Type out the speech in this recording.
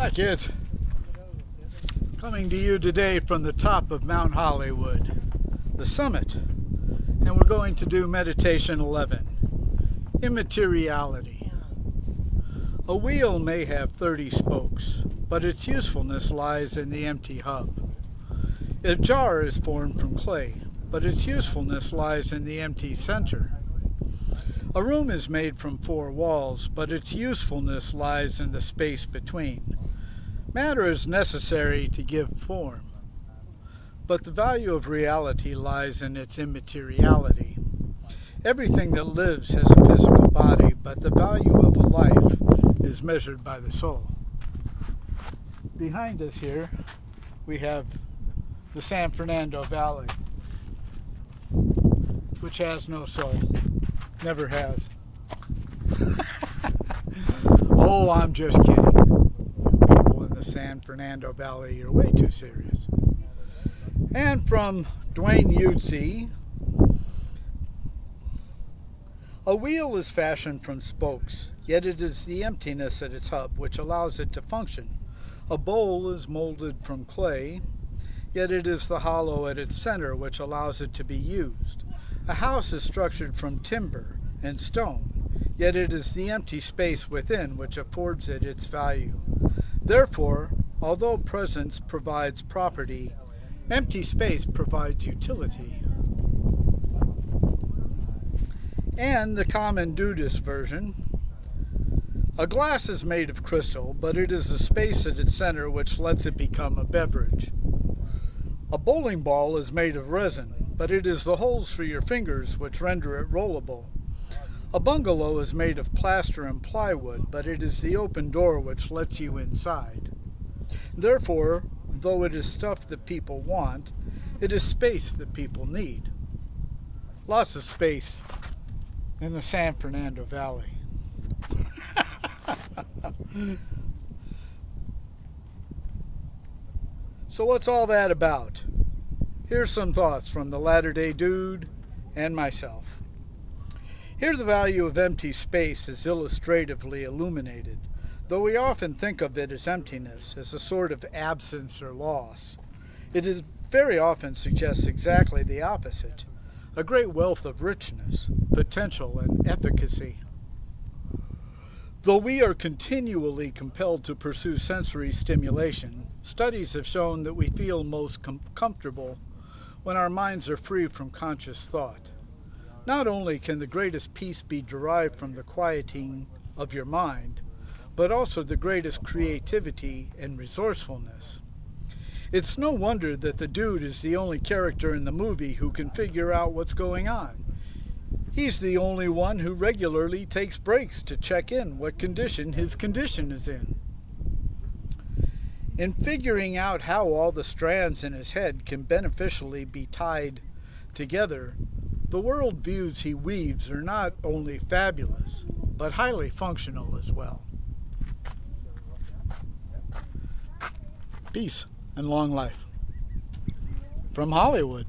Hi kids, coming to you today from the top of Mount Hollywood, the summit, and we're going to do meditation 11, immateriality. A wheel may have 30 spokes, but its usefulness lies in the empty hub. A jar is formed from clay, but its usefulness lies in the empty center. A room is made from 4 walls, but its usefulness lies in the space between. Matter is necessary to give form, but the value of reality lies in its immateriality. Everything that lives has a physical body, but the value of a life is measured by the soul. Behind us here, we have the San Fernando Valley, which has no soul. Never has. Oh, I'm just kidding. People in the San Fernando Valley, you're way too serious. And from Dwight, a wheel is fashioned from spokes, yet it is the emptiness at its hub which allows it to function. A bowl is molded from clay, yet it is the hollow at its center which allows it to be used. A house is structured from timber and stone, yet it is the empty space within which affords it its value. Therefore, although presence provides property, empty space provides utility. And the common Dudeist version, a glass is made of crystal, but it is the space at its center which lets it become a beverage. A bowling ball is made of resin, but it is the holes for your fingers which render it rollable. A bungalow is made of plaster and plywood, but it is the open door which lets you inside. Therefore, though it is stuff that people want, it is space that people need. Lots of space in the San Fernando Valley. So what's all that about? Here's some thoughts from the Latter-day Dude and myself. Here the value of empty space is illustratively illuminated, though we often think of it as emptiness, as a sort of absence or loss. It is very often suggests exactly the opposite, a great wealth of richness, potential, and efficacy. Though we are continually compelled to pursue sensory stimulation, studies have shown that we feel most comfortable when our minds are free from conscious thought. Not only can the greatest peace be derived from the quieting of your mind, but also the greatest creativity and resourcefulness. It's no wonder that the dude is the only character in the movie who can figure out what's going on. He's the only one who regularly takes breaks to check in what condition his condition is in. In figuring out how all the strands in his head can beneficially be tied together, the world views he weaves are not only fabulous, but highly functional as well. Peace and long life. From Hollywood.